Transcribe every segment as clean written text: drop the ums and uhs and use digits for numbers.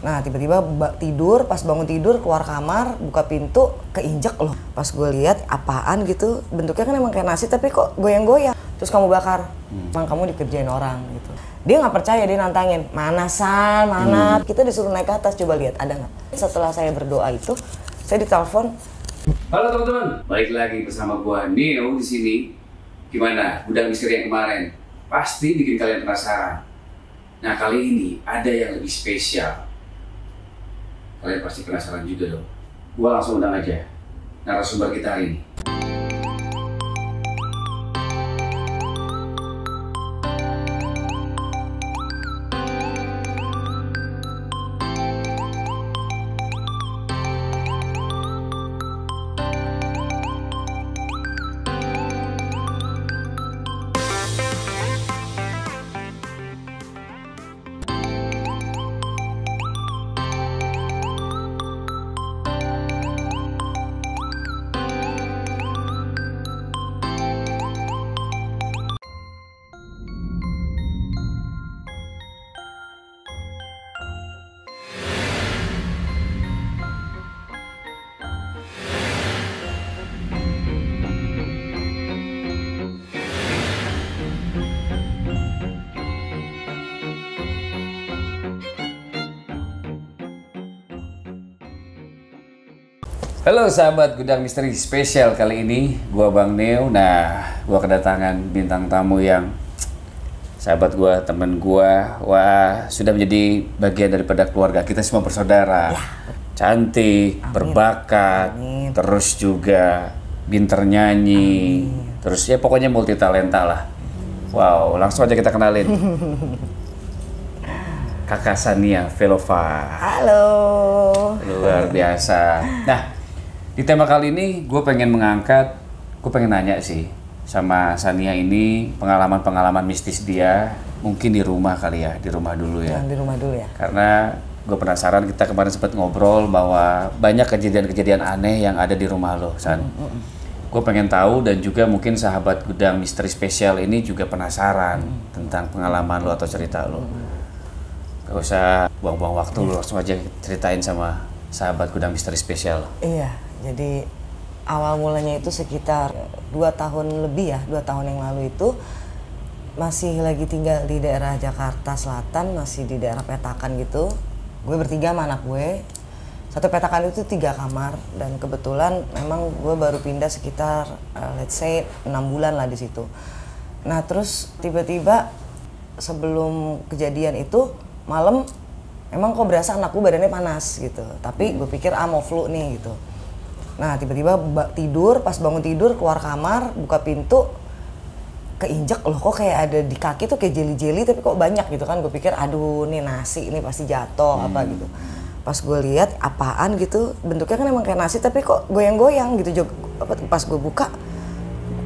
Nah tiba-tiba tidur, pas bangun tidur keluar kamar, buka pintu, keinjek loh. Pas gue lihat apaan gitu, bentuknya kan emang kayak nasi tapi kok goyang-goyang. Terus kamu bakar, emang kamu dikerjain orang gitu. Dia nggak percaya, dia nantangin, mana San, mana? Kita disuruh naik ke atas, coba lihat ada nggak? Setelah saya berdoa itu, saya ditelepon. Halo teman-teman, balik lagi bersama gua Neo di sini. Gimana gudang misteri yang kemarin? Pasti bikin kalian penasaran. Nah kali ini ada yang lebih spesial. Kalian pasti penasaran juga dong. Gua langsung undang aja narasumber kita hari ini. Halo sahabat Gudang Misteri spesial kali ini, gua Bang Neo. Nah, gua kedatangan bintang tamu yang sahabat gua, temen gua. Wah, sudah menjadi bagian daripada keluarga kita, semua bersaudara. Ya. Cantik, amin, berbakat, amin, terus juga pinter nyanyi, amin, terus ya pokoknya multi talenta lah. Wow, langsung aja kita kenalin. Kakak Sania Velova. Halo. Luar biasa. Nah, di tema kali ini gue pengen nanya sih sama Sania ini pengalaman-pengalaman mistis dia, mungkin di rumah kali ya, di rumah dulu ya. Di rumah dulu ya. Karena gue penasaran, kita kemarin sempat ngobrol bahwa banyak kejadian-kejadian aneh yang ada di rumah lo, San. Gue pengen tahu dan juga mungkin sahabat Gudang Misteri spesial ini juga penasaran tentang pengalaman lo atau cerita lo. Gak usah buang-buang waktu, lo langsung aja ceritain sama sahabat Gudang Misteri spesial. Iya, jadi awal mulanya itu sekitar 2 tahun lebih ya, 2 tahun yang lalu itu masih lagi tinggal di daerah Jakarta Selatan, masih di daerah Petakan gitu. Gue bertiga sama anak gue. Satu petakan itu 3 kamar dan kebetulan memang gue baru pindah sekitar let's say 6 bulan lah di situ. Nah, terus tiba-tiba sebelum kejadian itu malam emang kok berasa anakku badannya panas gitu. Tapi gue pikir mau flu nih gitu. Nah, tiba-tiba tidur, pas bangun tidur keluar kamar, buka pintu keinjek loh, kok kayak ada di kaki tuh kayak jeli-jeli tapi kok banyak gitu kan. Gue pikir aduh nih nasi ini pasti jatuh apa gitu. Pas gue lihat apaan gitu, bentuknya kan emang kayak nasi tapi kok goyang-goyang gitu. Pas gue buka,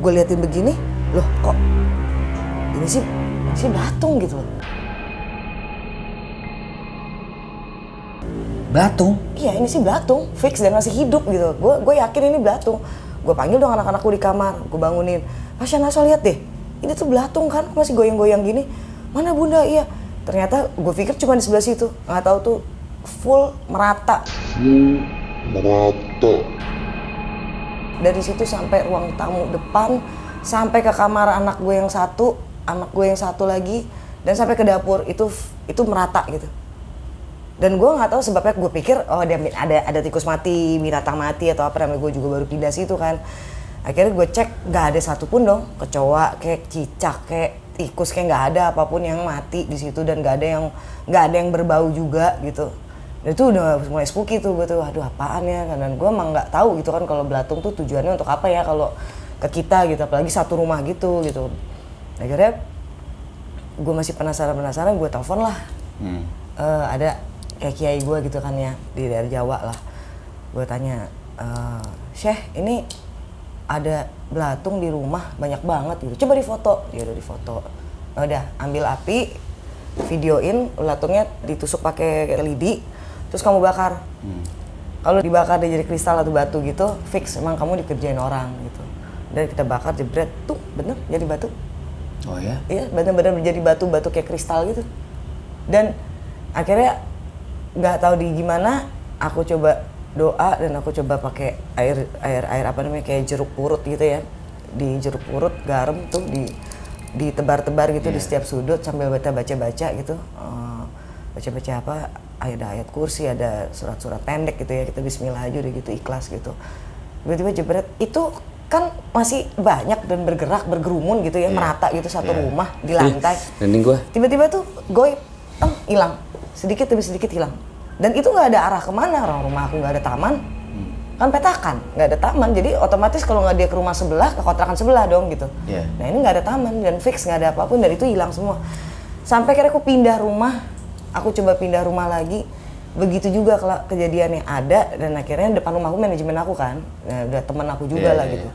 gue liatin begini, loh kok ini sih belatung gitu loh. Belatung? Iya, ini sih belatung, fix dan masih hidup gitu. Gue yakin ini belatung. Gue panggil dong anak-anakku di kamar, gue bangunin. Pas Syahnaso lihat deh, ini tuh belatung kan, masih goyang-goyang gini. Mana bunda? Iya. Ternyata gue pikir cuma di sebelah situ, nggak tahu tuh full merata. Dari situ sampai ruang tamu depan, sampai ke kamar anak gue yang satu lagi, dan sampai ke dapur itu merata gitu. Dan gue nggak tahu sebabnya, gue pikir oh ada tikus mati, binatang mati atau apa, namanya gue juga baru pindah situ kan. Akhirnya gue cek nggak ada satupun dong, kecoa kayak cicak kayak tikus kayak nggak ada apapun yang mati di situ, dan nggak ada yang berbau juga gitu. Dan itu udah mulai spooky tuh, gue tuh aduh apaan ya, dan gue emang nggak tahu gitu kan kalau belatung tuh tujuannya untuk apa ya kalau ke kita gitu, apalagi satu rumah gitu. Akhirnya gue masih penasaran, gue telepon lah. Ada kayak kiai gue gitu kan ya, di daerah Jawa lah. Gue tanya, Syekh ini ada belatung di rumah banyak banget gitu, coba difoto. Dia udah difoto, udah ambil api, videoin belatungnya ditusuk pakai lidi, terus kamu bakar. Kalau dibakar dia jadi kristal atau batu gitu, fix emang kamu dikerjain orang gitu. Dan kita bakar jebret, tuh bener jadi batu. Oh ya? Iya, bener-bener jadi batu kayak kristal gitu. Dan akhirnya nggak tahu di gimana, aku coba doa dan aku coba pakai air apa namanya kayak jeruk purut gitu ya, di jeruk purut garam tuh ditebar-tebar gitu di setiap sudut sambil baca-baca gitu, baca-baca apa, ada ayat kursi, ada surat-surat pendek gitu ya, kita Bismillah aja udah gitu, ikhlas gitu. Tiba-tiba jebret, itu kan masih banyak dan bergerumun gitu ya, merata gitu satu rumah di lantai. Tiba-tiba tuh goib, hilang, sedikit demi sedikit hilang. Dan itu nggak ada arah kemana, orang rumah aku nggak ada taman, kan petakan, nggak ada taman, jadi otomatis kalau nggak dia ke rumah sebelah, ke kontrakan sebelah dong gitu. Nah ini nggak ada taman dan fix nggak ada apapun dan itu hilang semua. Sampai akhirnya aku pindah rumah, aku coba pindah rumah lagi, begitu juga kejadiannya ada dan akhirnya depan rumah aku manajemen aku kan, nah, udah temen aku juga lah gitu.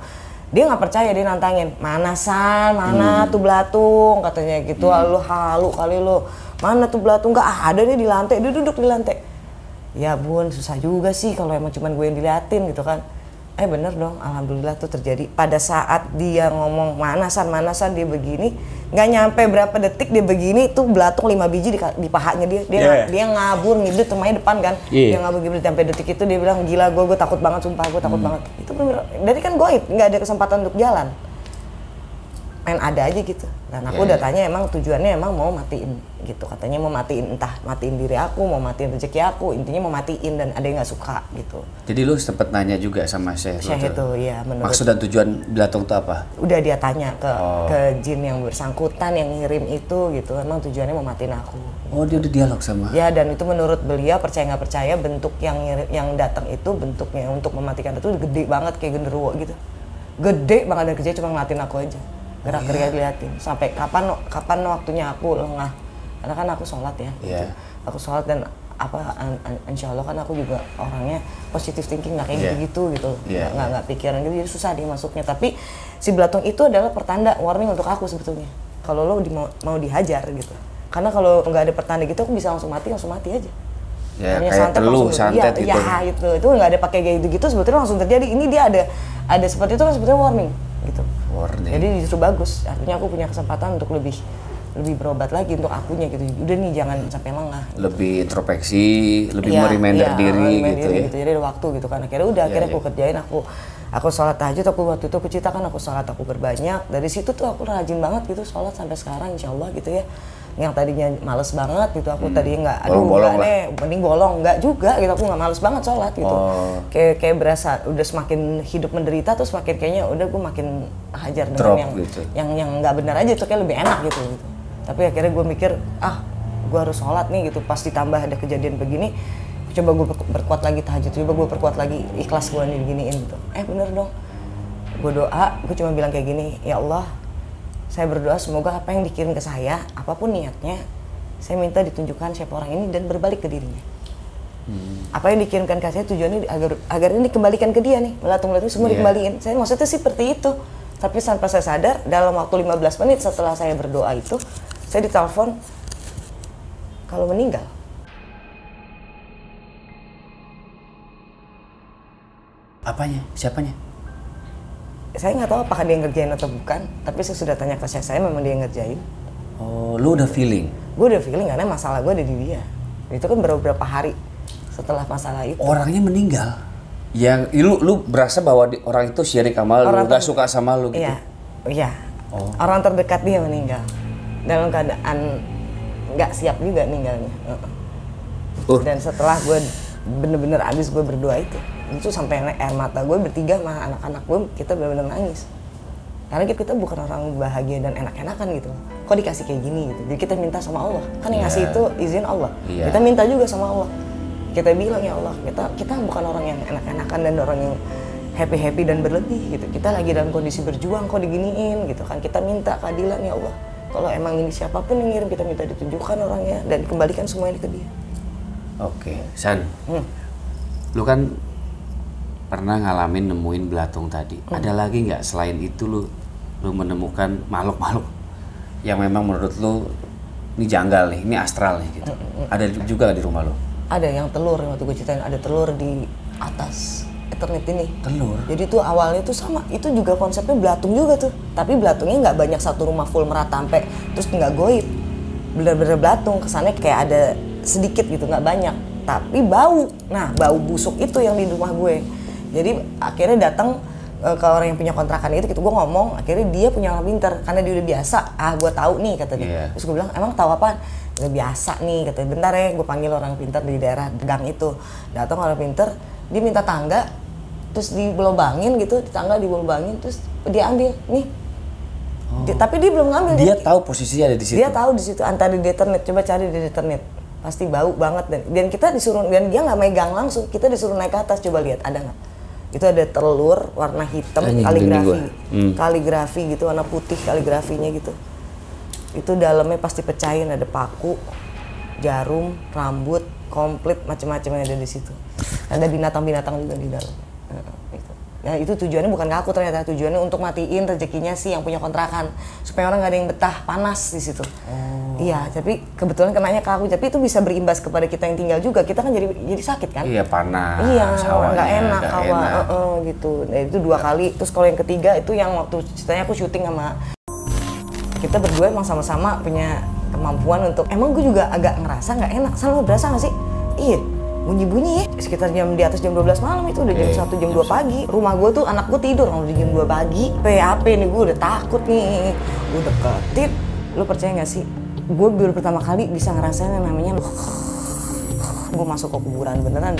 Dia nggak percaya, dia nantangin, mana San, mana tuh belatung katanya gitu, lu halu kali lu, mana tuh belatung, nggak ada nih di lantai, dia duduk di lantai. Ya bun, susah juga sih kalau emang cuman gue yang diliatin gitu kan. Bener dong, alhamdulillah tuh terjadi. Pada saat dia ngomong mana San dia begini, nggak nyampe berapa detik dia begini, tuh belatung 5 biji di pahanya dia ngabur ngibrit rumahnya depan kan. Dia ngabur ngibrit sampai detik itu dia bilang gila gue takut banget, sumpah gue takut banget. Itu bener, dari kan goib, nggak ada kesempatan untuk jalan. Main ada aja gitu. Dan aku udah tanya emang tujuannya emang mau matiin gitu, katanya mau matiin, entah matiin diri aku, mau matiin rezeki aku, intinya mau matiin dan ada yang nggak suka gitu. Jadi lu sempet nanya juga sama Syekh itu ya, menurut maksud dan tujuan belatung itu apa? Udah dia tanya ke jin yang bersangkutan yang ngirim itu gitu, emang tujuannya mau matiin aku. Oh dia udah dialog sama? Ya, dan itu menurut beliau, percaya nggak percaya, bentuk yang datang itu bentuknya untuk mematikan itu gede banget kayak genderuwo gitu, gede banget dan kerja cuma ngeliatin aku aja. Gerak-gerak liatin sampai kapan waktunya aku lengah, karena kan aku sholat ya, aku sholat dan insya Allah kan aku juga orangnya positive thinking, nggak kayak gitu nggak pikiran gitu, jadi susah dia masuknya. Tapi si belatung itu adalah pertanda warning untuk aku sebetulnya, kalau lo mau dihajar gitu, karena kalau nggak ada pertanda gitu aku bisa langsung mati aja. Ya, kayak teluh santet gitu. Ya itu nggak ada pakai kayak gitu sebetulnya langsung terjadi. Ini dia ada seperti itu kan sebetulnya warning gitu. Jadi justru bagus, artinya aku punya kesempatan untuk lebih berobat lagi untuk akunya gitu. Udah nih jangan sampai lengah. Gitu. Lebih introspeksi, lebih mereminder diri gitu ya. Jadi ada waktu gitu kan. Akhirnya aku kerjain, aku sholat tahajud, waktu itu aku ceritakan aku sholat aku berbanyak. Dari situ tuh aku rajin banget gitu sholat sampai sekarang insya Allah gitu ya. Yang tadinya males banget gitu, aku tadinya mending bolong, nggak juga gitu, aku nggak males banget sholat gitu. Kayak berasa udah semakin hidup menderita tuh semakin kayaknya udah gue makin hajar dengan yang nggak benar aja tuh, kayak lebih enak gitu. Tapi akhirnya gue mikir gue harus sholat nih gitu, pas ditambah ada kejadian begini, coba gue perkuat lagi tahajud, coba gue perkuat lagi ikhlas gue nih diginiin gitu. Bener dong, gue doa, gue cuma bilang kayak gini, ya Allah, saya berdoa semoga apa yang dikirim ke saya, apapun niatnya, saya minta ditunjukkan siapa orang ini dan berbalik ke dirinya. Apa yang dikirimkan ke saya tujuannya agar ini dikembalikan ke dia nih, belatung-belatung semua dikembaliin. Saya maksudnya seperti itu. Tapi sampai saya sadar, dalam waktu 15 menit setelah saya berdoa itu, saya ditelepon kalau meninggal. Apanya? Siapanya? Saya nggak tahu apakah dia yang ngerjain atau bukan, tapi saya sudah tanya ke saya memang dia yang ngerjain. Oh, lu udah feeling? Gue udah feeling karena masalah gue ada di dia. Itu kan beberapa hari setelah masalah itu. Orangnya meninggal? Yang lu berasa bahwa orang itu syirik sama lu, gak suka sama lu gitu? Iya. Orang terdekat dia meninggal dalam keadaan nggak siap juga meninggalnya. Dan setelah gue bener-bener abis gue berdoa itu sampai air mata gue bertiga sama anak-anak gue, kita bener-bener nangis. Karena kita bukan orang bahagia dan enak-enakan gitu. Kok dikasih kayak gini gitu. Jadi kita minta sama Allah. Kan yang ngasih itu izin Allah. Kita minta juga sama Allah. Kita bilang ya Allah, kita bukan orang yang enak-enakan dan orang yang happy-happy dan berlebih gitu. Kita lagi dalam kondisi berjuang, kok diginiin gitu kan. Kita minta keadilan ya Allah. Kalau emang ini siapapun yang ngirim, kita minta ditunjukkan orangnya dan dikembalikan semuanya ke dia. Oke, San. Lu kan pernah ngalamin nemuin belatung tadi. Ada lagi nggak selain itu lu menemukan makhluk-makhluk yang memang menurut lu ini janggal nih, ini astral nih gitu? Ada juga di rumah lu? Ada yang telur, waktu gue ceritain ada telur di atas Eternit ini. Telur? Jadi tuh awalnya tuh sama, itu juga konsepnya belatung juga tuh. Tapi belatungnya nggak banyak satu rumah full merata sampai terus nggak goib. Bener-bener belatung, kesannya kayak ada sedikit gitu, nggak banyak. tapi bau. Nah, bau busuk itu yang di rumah gue. Jadi akhirnya datang ke orang yang punya kontrakan itu, gitu. Gue ngomong, akhirnya dia punya orang pinter karena dia udah biasa. Gue tahu nih, kata dia. Terus gue bilang, emang tahu apa? Udah biasa nih, katanya. Bentar ya, gue panggil orang pinter di daerah gang itu. Datang orang pinter, dia minta tangga, terus dilobangin gitu, di tangga dilobangin, terus dia ambil nih. Tapi dia belum ngambil. Dia tahu posisinya ada di situ. Dia tahu di situ, antara di internet. Coba cari di internet, pasti bau banget. Dan kita disuruh, dan dia nggak megang langsung, kita disuruh naik ke atas. Coba lihat, ada nggak? Itu ada telur warna hitam, kaligrafi gitu, warna putih kaligrafinya gitu. Itu dalamnya pasti pecahin, ada paku, jarum, rambut, komplit, macam-macam yang ada di situ. Ada binatang-binatang juga di dalam. Gitu. Ya itu tujuannya bukan ke aku, ternyata tujuannya untuk matiin rezekinya sih yang punya kontrakan, supaya orang nggak ada yang betah panas di situ. Iya, tapi kebetulan kenanya ke aku, tapi itu bisa berimbas kepada kita yang tinggal juga. Kita kan jadi sakit kan? Iya, panas. Iya, nggak enak hawa, gitu. Nah, itu 2 kali. Terus kalau yang ketiga itu yang waktu ceritanya aku syuting sama kita berdua, emang sama-sama punya kemampuan untuk, emang gue juga agak ngerasa nggak enak. Selalu berasa nggak sih? Iya. Bunyi-bunyi ya, sekitar di atas jam 12 malam itu udah jam 1, jam 2 pagi. Rumah gue tuh anak gue tidur kalau udah jam 2 pagi. PAP nih, gue udah takut nih. Gue deketin, lo percaya gak sih? Gue baru pertama kali bisa ngerasain yang namanya gue masuk ke kuburan beneran.